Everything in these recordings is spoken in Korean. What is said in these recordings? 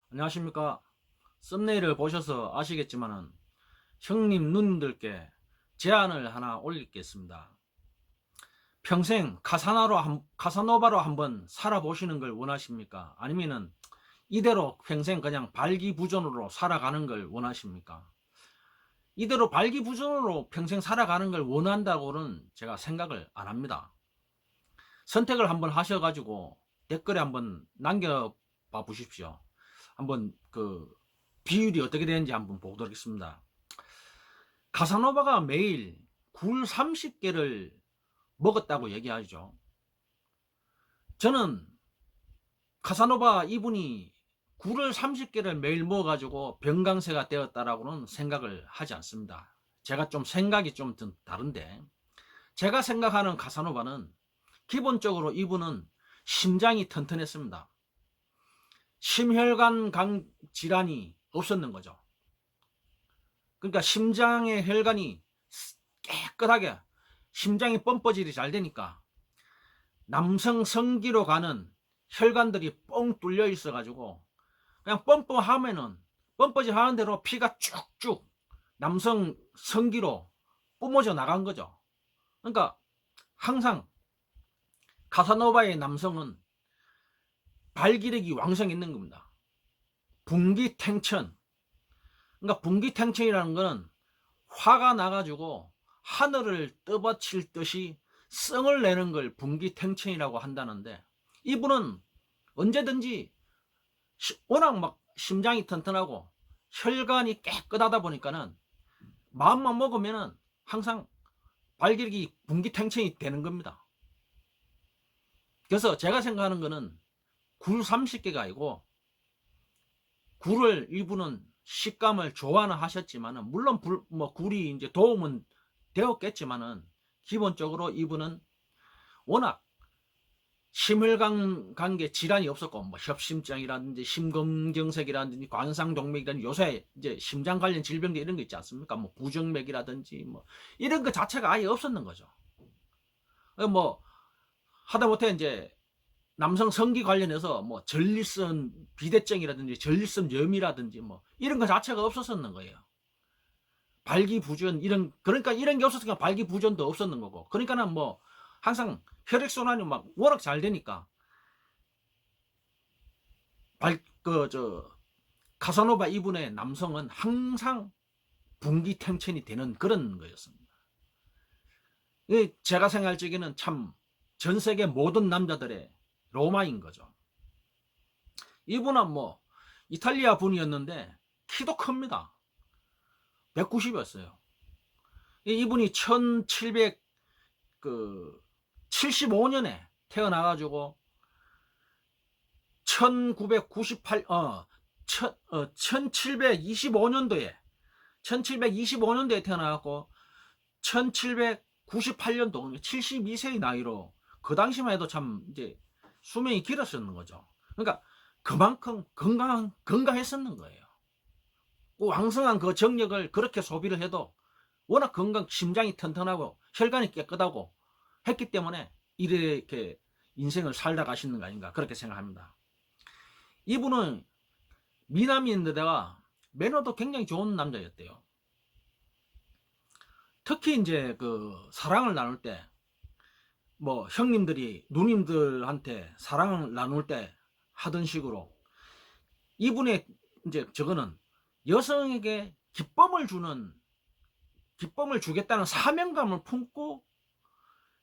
안녕하십니까. 썸네일을 보셔서 아시겠지만은 형님 누님들께 제안을 하나 올리겠습니다. 평생 카사노바로 한번 살아보시는 걸 원하십니까? 아니면은 이대로 평생 그냥 발기부전으로 살아가는 걸 원하십니까? 이대로 발기부전으로 평생 살아가는 걸 원한다고는 제가 생각을 안 합니다. 선택을 한번 하셔가지고 댓글에 한번 남겨봐 보십시오. 한번 그 비율이 어떻게 되는지 한번 보도록 하겠습니다. 카사노바가 매일 굴 30개를 먹었다고 얘기하죠. 저는 카사노바 이분이 굴을 30개를 매일 먹어가지고 병강세가 되었다라고는 생각을 하지 않습니다. 제가 좀 생각이 좀 다른데, 제가 생각하는 카사노바는 기본적으로 이분은 심장이 튼튼했습니다. 심혈관 질환이 없었는 거죠. 그러니까 심장의 혈관이 깨끗하게, 심장이 펌퍼질이 잘 되니까 남성 성기로 가는 혈관들이 뻥 뚫려 있어 가지고 그냥 펌퍼질 하는 대로 피가 쭉쭉 남성 성기로 뿜어져 나간 거죠. 그러니까 항상 카사노바의 남성은 발기력이 왕성했는 겁니다. 분기탱천. 그러니까 분기탱천이라는 거는 화가 나가지고 하늘을 떠받칠 듯이 성을 내는 걸 분기탱천이라고 한다는데, 이분은 언제든지 워낙 막 심장이 튼튼하고 혈관이 깨끗하다 보니까는 마음만 먹으면은 항상 발기력이 분기탱천이 되는 겁니다. 그래서 제가 생각하는 거는 굴 30개가 아니고, 굴을 이분은 식감을 좋아는 하셨지만은, 물론 굴이 이제 도움은 되었겠지만은, 기본적으로 이분은 워낙 심혈관 관계 질환이 없었고, 뭐 협심증이라든지 심근경색이라든지 관상동맥이라든지 요새 이제 심장 관련 질병들 이런 거 있지 않습니까? 뭐 부정맥이라든지 뭐 이런 거 자체가 아예 없었는 거죠. 뭐 하다못해 이제 남성 성기 관련해서 뭐 전립선 비대증이라든지 전립선염이라든지 뭐 이런 거 자체가 없었었는 거예요. 발기부전 그러니까 이런 게 없었으니까 발기부전도 없었는 거고, 그러니까는 뭐 항상 혈액순환이 막 워낙 잘 되니까 카사노바 이분의 남성은 항상 분기탱천이 되는 그런 거였습니다. 제가 생각할 적에는 참 전 세계 모든 남자들의 로마인 거죠. 이분은 뭐 이탈리아 분이었는데 키도 큽니다. 190이었어요. 이분이 1775년에 태어나가지고 1725년도에 태어나갖고 1798년도 72세의 나이로, 그 당시만 해도 참 이제 수명이 길었었는 거죠. 그러니까 그만큼 건강했었는 거예요. 왕성한 그 정력을 그렇게 소비를 해도 워낙 심장이 튼튼하고 혈관이 깨끗하고 했기 때문에 이렇게 인생을 살다 가시는 거 아닌가, 그렇게 생각합니다. 이분은 미남인데다가 매너도 굉장히 좋은 남자였대요. 특히 이제 그 사랑을 나눌 때, 뭐 형님들이 누님들한테 사랑을 나눌 때 하던 식으로, 이분의 이제 저거는 여성에게 기쁨을 주겠다는 사명감을 품고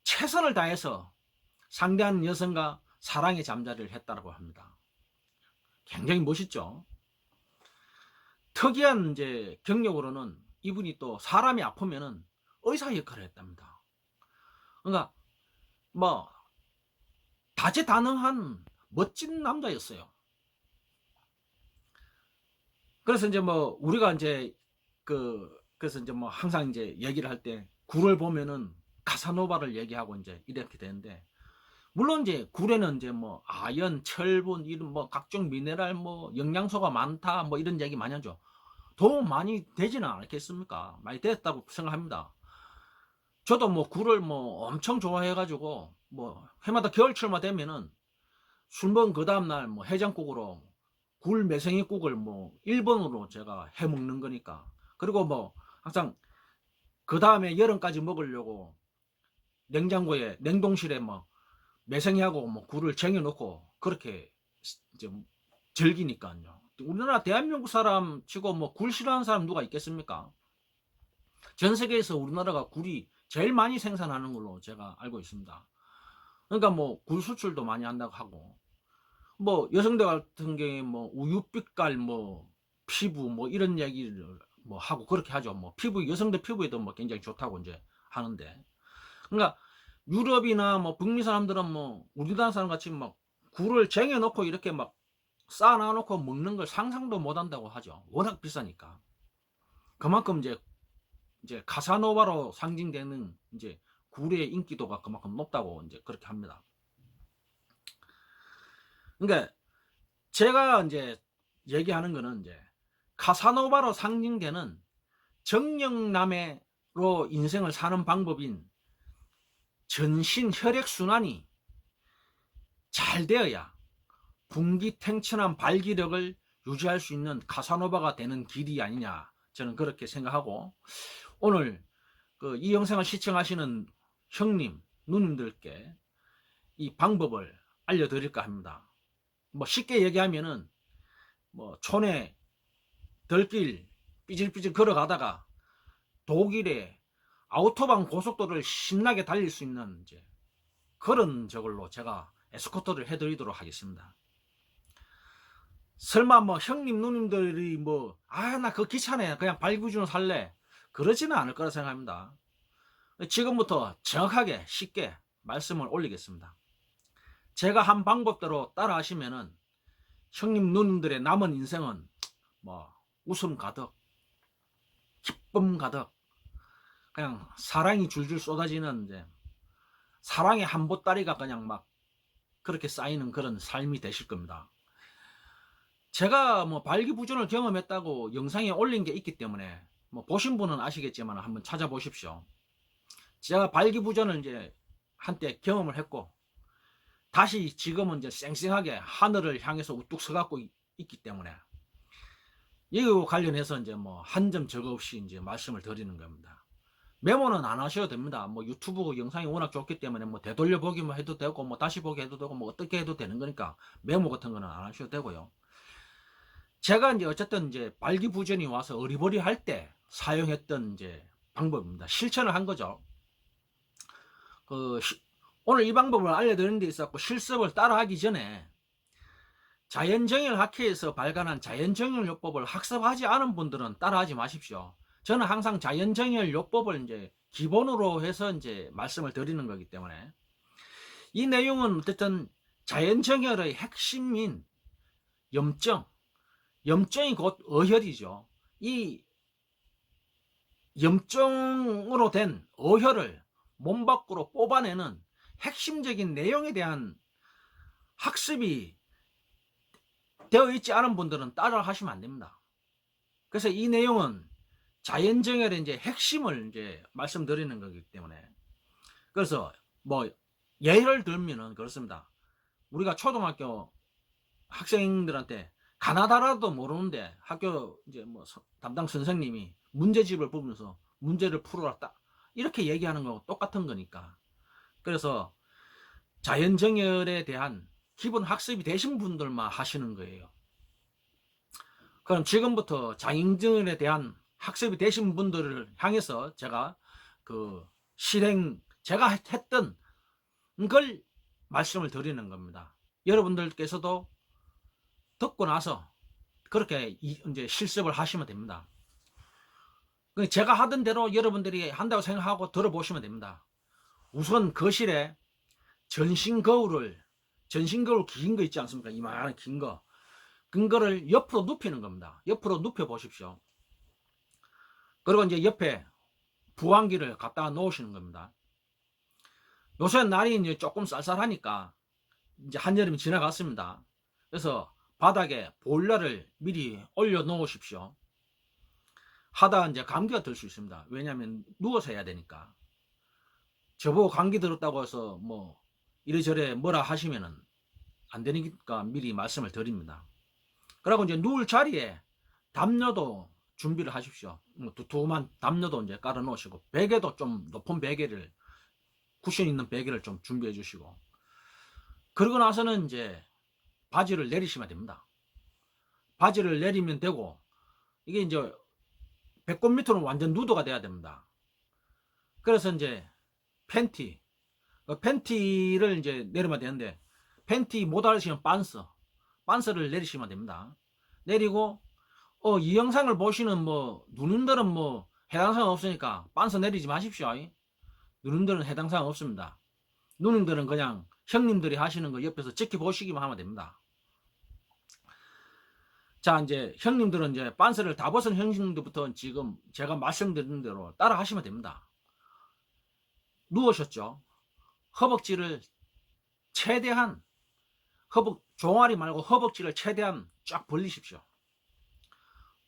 최선을 다해서 상대하는 여성과 사랑의 잠자리를 했다고 합니다. 굉장히 멋있죠. 특이한 이제 경력으로는 이분이 또 사람이 아프면은 의사 역할을 했답니다. 그러니까 뭐 다재다능한 멋진 남자였어요. 그래서 이제 뭐 우리가 이제 그래서 이제 뭐 항상 이제 얘기를 할 때 굴을 보면은 카사노바를 얘기하고 이제 이렇게 되는데, 물론 이제 굴에는 이제 뭐 아연, 철분 이런 뭐 각종 미네랄 뭐 영양소가 많다 뭐 이런 얘기 많이 하죠. 도움 많이 되지는 않겠습니까? 많이 됐다고 생각합니다. 저도 뭐 굴을 뭐 엄청 좋아해가지고 뭐 해마다 겨울철만 되면은 술 먹은 그 다음날 뭐 해장국으로 굴 매생이국을 뭐 1번으로 제가 해 먹는 거니까. 그리고 뭐 항상 그 다음에 여름까지 먹으려고 냉장고에 냉동실에 뭐 매생이하고 뭐 굴을 쟁여 놓고 그렇게 이제 즐기니까요. 우리나라 대한민국 사람 치고 뭐 굴 싫어하는 사람 누가 있겠습니까? 전 세계에서 우리나라가 굴이 제일 많이 생산하는 걸로 제가 알고 있습니다. 그러니까 뭐 굴 수출도 많이 한다고 하고, 뭐 여성들 같은 경우에 뭐 우유빛깔 뭐 피부 뭐 이런 얘기를 뭐 하고 그렇게 하죠. 뭐 피부, 여성들 피부에도 뭐 굉장히 좋다고 이제 하는데, 그러니까 유럽이나 뭐 북미 사람들은 뭐 우리나라 사람 같이 막 굴을 쟁여 놓고 이렇게 막 쌓아 놓고 먹는 걸 상상도 못 한다고 하죠. 워낙 비싸니까. 그만큼 이제 카사노바로 상징되는 이제 굴의 인기도가 그만큼 높다고 이제 그렇게 합니다. 그러니까 제가 이제 얘기하는 거는 이제 카사노바로 상징되는 정령남매로 인생을 사는 방법인 전신 혈액순환이 잘 되어야 분기탱천한 발기력을 유지할 수 있는 카사노바가 되는 길이 아니냐, 저는 그렇게 생각하고, 오늘 이 영상을 시청하시는 형님, 누님들께 이 방법을 알려드릴까 합니다. 뭐 쉽게 얘기하면은 뭐 촌에 들길 삐질삐질 걸어가다가 독일의 아우토반 고속도로를 신나게 달릴 수 있는 이제 그런 저걸로 제가 에스코트를 해드리도록 하겠습니다. 설마 뭐 형님 누님들이 뭐 나 그거 귀찮아 그냥 발구주로 살래, 그러지는 않을 거라 생각합니다. 지금부터 정확하게 쉽게 말씀을 올리겠습니다. 제가 한 방법대로 따라 하시면은 형님 누님들의 남은 인생은 뭐 웃음 가득, 기쁨 가득, 그냥 사랑이 줄줄 쏟아지는 이제 사랑의 한 보따리가 그냥 막 그렇게 쌓이는 그런 삶이 되실 겁니다. 제가 뭐 발기부전을 경험했다고 영상에 올린 게 있기 때문에 뭐 보신 분은 아시겠지만 한번 찾아보십시오. 제가 발기부전을 이제 한때 경험을 했고, 다시 지금은 이제 쌩쌩하게 하늘을 향해서 우뚝 서갖고 있기 때문에 이거 관련해서 이제 뭐 한 점 적어 없이 이제 말씀을 드리는 겁니다. 메모는 안 하셔도 됩니다. 뭐 유튜브 영상이 워낙 좋기 때문에 뭐 되돌려 보기만 해도 되고 뭐 다시 보기 해도 되고 뭐 어떻게 해도 되는 거니까 메모 같은 거는 안 하셔도 되고요. 제가 이제 어쨌든 이제 발기부전이 와서 어리버리할 때 사용했던 이제 방법입니다. 실천을 한 거죠. 오늘 이 방법을 알려드리는 데 있었고 실습을 따라하기 전에 자연정열 학회에서 발간한 자연정열 요법을 학습하지 않은 분들은 따라하지 마십시오. 저는 항상 자연정열 요법을 이제 기본으로 해서 이제 말씀을 드리는 거기 때문에, 이 내용은 어쨌든 자연정열의 핵심인 염증이 곧 어혈이죠. 이 염증으로 된 어혈을 몸 밖으로 뽑아내는 핵심적인 내용에 대한 학습이 되어 있지 않은 분들은 따라 하시면 안 됩니다. 그래서 이 내용은 자연정열의 이제 핵심을 이제 말씀드리는 거기 때문에, 그래서 뭐 예를 들면은 그렇습니다. 우리가 초등학교 학생들한테 가나다라도 모르는데 학교 이제 뭐 담당 선생님이 문제집을 보면서 문제를 풀어라 딱 이렇게 얘기하는 거하고 똑같은 거니까. 그래서 자연정열에 대한 기본 학습이 되신 분들만 하시는 거예요. 그럼 지금부터 자연정열에 대한 학습이 되신 분들을 향해서 제가 제가 했던 걸 말씀을 드리는 겁니다. 여러분들께서도 듣고 나서 그렇게 이제 실습을 하시면 됩니다. 제가 하던 대로 여러분들이 한다고 생각하고 들어보시면 됩니다. 우선 거실에 전신거울 긴 거 있지 않습니까? 이만한 긴 거. 그거를 옆으로 눕히는 겁니다. 옆으로 눕혀 보십시오. 그리고 이제 옆에 부항기를 갖다 놓으시는 겁니다. 요새 날이 이제 조금 쌀쌀하니까 이제 한여름이 지나갔습니다. 그래서 바닥에 보일러를 미리 올려 놓으십시오. 하다 이제 감기가 들 수 있습니다. 왜냐하면 누워서 해야 되니까. 저보고 감기 들었다고 해서 뭐 이래저래 뭐라 하시면은 안 되니까 미리 말씀을 드립니다. 그리고 이제 누울 자리에 담요도 준비를 하십시오. 두툼한 담요도 이제 깔아 놓으시고, 베개도 좀 높은 베개를, 쿠션 있는 베개를 좀 준비해 주시고, 그러고 나서는 이제 바지를 내리시면 됩니다. 바지를 내리면 되고, 이게 이제 배꼽 밑으로는 완전 누드가 돼야 됩니다. 그래서 이제 팬티를 이제 내리면 되는데, 팬티 못 알으시면 빤스를 내리시면 됩니다. 내리고, 이 영상을 보시는 누님들은 해당 사항 없으니까 빤스 내리지 마십시오. 누님들은 해당 사항 없습니다. 누님들은 그냥 형님들이 하시는 거 옆에서 지켜보시기만 하면 됩니다. 자, 이제 형님들은 이제 빤스를 다 벗은 형님들부터 지금 제가 말씀드린 대로 따라 하시면 됩니다. 누우셨죠? 허벅지를 최대한, 종아리 말고 허벅지를 최대한 쫙 벌리십시오.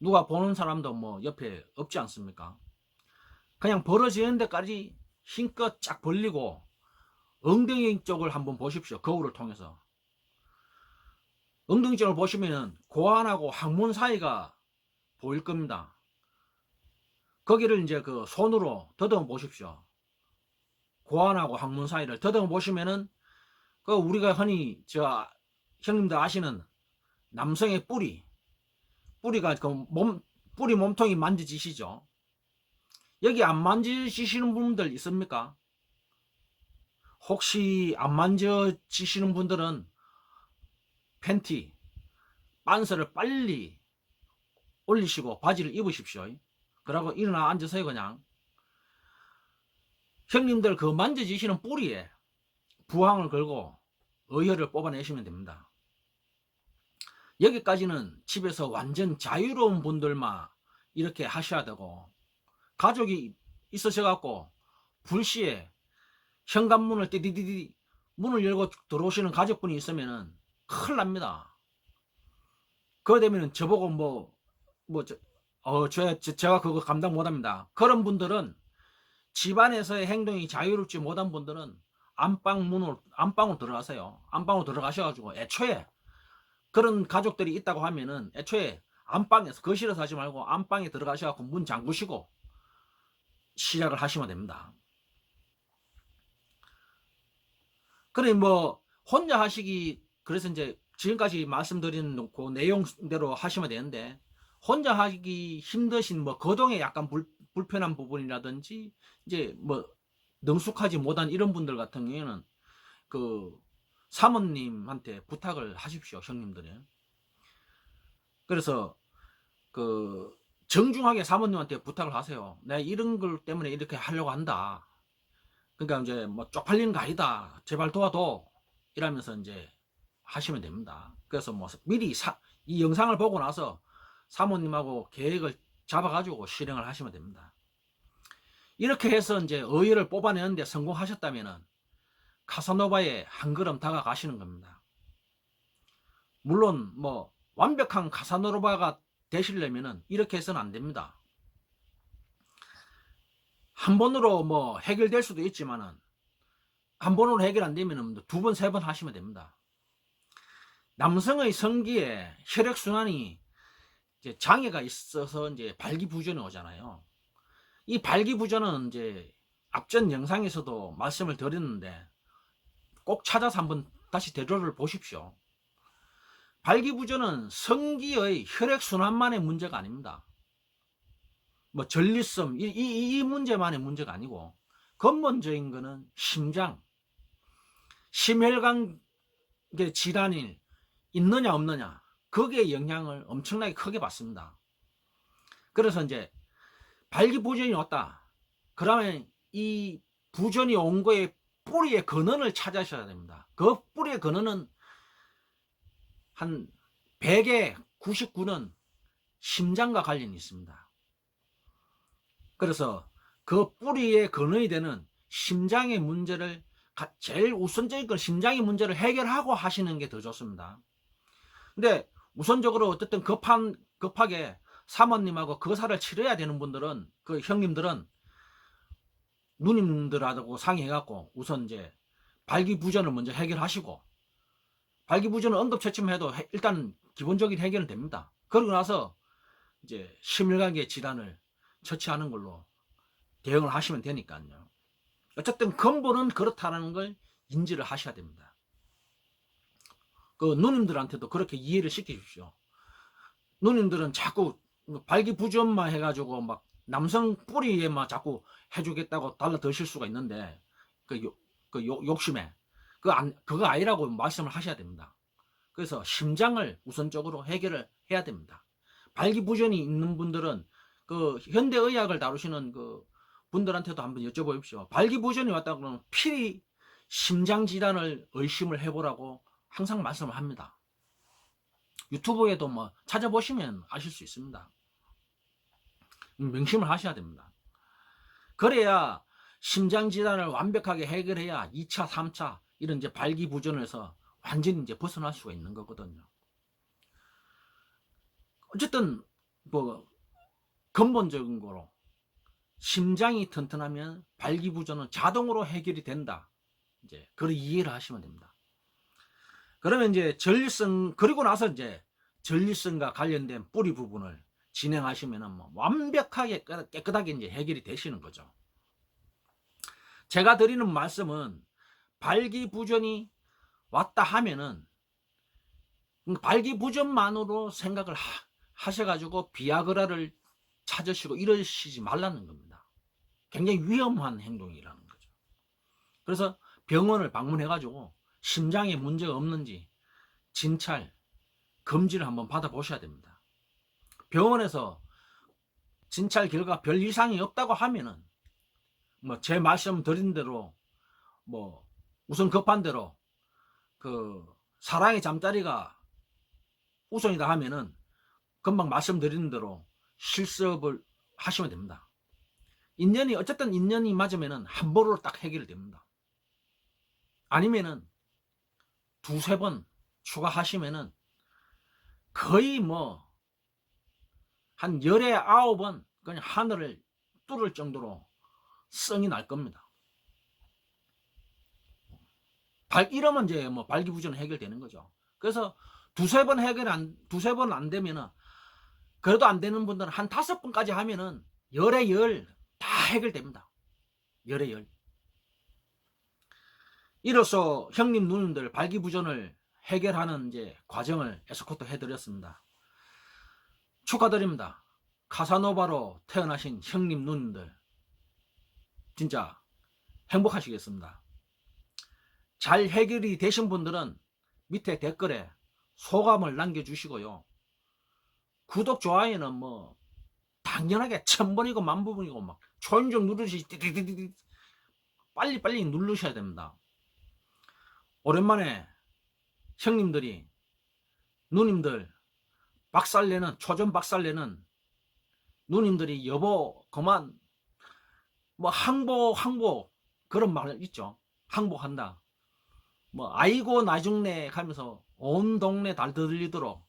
누가 보는 사람도 옆에 없지 않습니까? 그냥 벌어지는 데까지 힘껏 쫙 벌리고 엉덩이 쪽을 한번 보십시오. 거울을 통해서. 엉덩이 쪽을 보시면은 고환하고 항문 사이가 보일 겁니다. 거기를 이제 그 손으로 더듬어 보십시오. 고환하고 항문 사이를 더듬어 보시면은 그 우리가 흔히 형님들 아시는 남성의 뿌리가 뿌리 몸통이 만져지시죠? 여기 안 만져지시는 분들 있습니까? 혹시 안 만져지시는 분들은 팬티, 빤스를 빨리 올리시고 바지를 입으십시오. 그러고 일어나 앉으세요. 그냥 형님들 그 만져지시는 뿌리에 부항을 걸고 어혈을 뽑아내시면 됩니다. 여기까지는 집에서 완전 자유로운 분들만 이렇게 하셔야 되고, 가족이 있으셔갖고 불시에 현관문을 띠디디디 문을 열고 들어오시는 가족분이 있으면은 큰일 납니다. 그거 되면은 저보고 제가 그거 감당 못합니다. 그런 분들은, 집안에서의 행동이 자유롭지 못한 분들은 안방으로 들어가세요. 안방으로 들어가셔가지고, 애초에 그런 가족들이 있다고 하면은 애초에 안방에서, 거실에서 하지 말고 안방에 들어가셔갖고 문 잠그시고 시작을 하시면 됩니다. 그래 혼자 하시기, 그래서 이제 지금까지 말씀드린 그 내용대로 하시면 되는데, 혼자 하기 힘드신 거동에 약간 불편한 부분이라든지 이제 능숙하지 못한 이런 분들 같은 경우에는 그 사모님한테 부탁을 하십시오. 형님들이. 그래서 그 정중하게 사모님한테 부탁을 하세요. 내가 이런 걸 때문에 이렇게 하려고 한다. 그러니까 이제 쪽팔리는 거 아니다. 제발 도와줘. 이러면서 이제 하시면 됩니다. 그래서 미리 이 영상을 보고 나서 사모님하고 계획을 잡아가지고 실행을 하시면 됩니다. 이렇게 해서 이제 어혈을 뽑아내는데 성공하셨다면은 카사노바에 한 걸음 다가가시는 겁니다. 물론 완벽한 카사노바가 되시려면은 이렇게 해서는 안 됩니다. 한 번으로 해결될 수도 있지만은, 한 번으로 해결 안 되면은 두 번, 세 번 하시면 됩니다. 남성의 성기에 혈액순환이 이제 장애가 있어서 이제 발기부전이 오잖아요. 이 발기부전은 이제 앞전 영상에서도 말씀을 드렸는데 꼭 찾아서 한번 다시 되돌아 보십시오. 발기부전은 성기의 혈액순환만의 문제가 아닙니다. 전리성 이 문제만의 문제가 아니고, 근본적인 거는 심혈관 질환이 있느냐 없느냐, 거기에 영향을 엄청나게 크게 받습니다. 그래서 이제 발기부전이 왔다 그러면 이 부전이 온 거에 뿌리의 근원을 찾으셔야 됩니다. 그 뿌리의 근원은 한 100에 99는 심장과 관련이 있습니다. 그래서 그 뿌리의 근원이 되는 심장의 문제를, 제일 우선적인 건 심장의 문제를 해결하고 하시는 게 더 좋습니다. 근데 우선적으로 어쨌든 급하게 사모님하고 거사를 치러야 되는 분들은, 그 형님들은 누님들하고 상의해갖고 우선 이제 발기부전을 먼저 해결하시고, 발기부전을 응급처치만 해도 일단 기본적인 해결은 됩니다. 그러고 나서 이제 심혈관계 질환을 처치하는 걸로 대응을 하시면 되니까요. 어쨌든 근본은 그렇다는 걸 인지를 하셔야 됩니다. 그 누님들한테도 그렇게 이해를 시키십시오. 누님들은 자꾸 발기부전만 해가지고 막 남성 뿌리에만 자꾸 해주겠다고 달라드실 수가 있는데 그 욕심에 그거 아니라고 말씀을 하셔야 됩니다. 그래서 심장을 우선적으로 해결을 해야 됩니다. 발기부전이 있는 분들은 그 현대의학을 다루시는 그 분들한테도 한번 여쭤보십시오. 발기부전이 왔다 그러면 필히 심장질환을 의심을 해보라고 항상 말씀을 합니다. 유튜브에도 뭐 찾아보시면 아실 수 있습니다. 명심을 하셔야 됩니다. 그래야 심장질환을 완벽하게 해결해야 2차, 3차 이런 이제 발기부전에서 완전히 이제 벗어날 수가 있는 거거든요. 어쨌든 뭐 근본적인 거로 심장이 튼튼하면 발기부전은 자동으로 해결이 된다. 이제 그런 이해를 하시면 됩니다. 그러면 이제 전립선 그리고 나서 이제 전립선과 관련된 뿌리 부분을 진행하시면은 뭐 완벽하게 깨끗하게 이제 해결이 되시는 거죠. 제가 드리는 말씀은 발기부전이 왔다 하면은 발기부전만으로 생각을 하셔가지고 비아그라를 찾으시고 이러시지 말라는 겁니다. 굉장히 위험한 행동이라는 거죠. 그래서 병원을 방문해가지고 심장에 문제가 없는지 진찰, 검진을 한번 받아보셔야 됩니다. 병원에서 진찰 결과 별 이상이 없다고 하면은 뭐 제 말씀드린 대로 뭐 우선 급한 대로 그 사랑의 잠자리가 우선이다 하면은 금방 말씀드린 대로 실습을 하시면 됩니다. 인연이 어쨌든 인연이 맞으면은 한 번으로 딱 해결이 됩니다. 아니면은 두세 번 추가하시면은 거의 뭐 한 19번 그냥 하늘을 뚫을 정도로 성이 날 겁니다. 이러면 이제 뭐 발기부전 해결되는 거죠. 그래서 두세 번 안 되면은 그래도 안 되는 분들은 한 5번까지 하면은 열에 열 다 해결됩니다. 열에 열. 이로써 형님 누님들 발기부전을 해결하는 이제 과정을 에스코트 해드렸습니다. 축하드립니다. 카사노바로 태어나신 형님 누님들 진짜 행복하시겠습니다. 잘 해결이 되신 분들은 밑에 댓글에 소감을 남겨주시고요. 구독, 좋아요는 뭐 당연하게 1000번이고 10,000번이고 막 초인종 누르시 빨리 누르셔야 됩니다. 오랜만에 형님들이 누님들 박살내는 초전 박살내는 누님들이 여보 그만 뭐 항복 그런 말 있죠. 항복한다. 뭐 아이고 나중내 하면서 온 동네 다 들리도록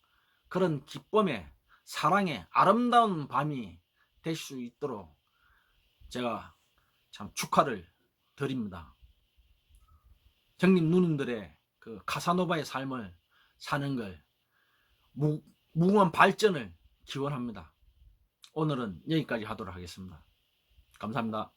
그런 기쁨의 사랑의 아름다운 밤이 될 수 있도록 제가 참 축하를 드립니다. 형님 누님들의 그 카사노바의 삶을 사는 걸 무궁한 발전을 기원합니다. 오늘은 여기까지 하도록 하겠습니다. 감사합니다.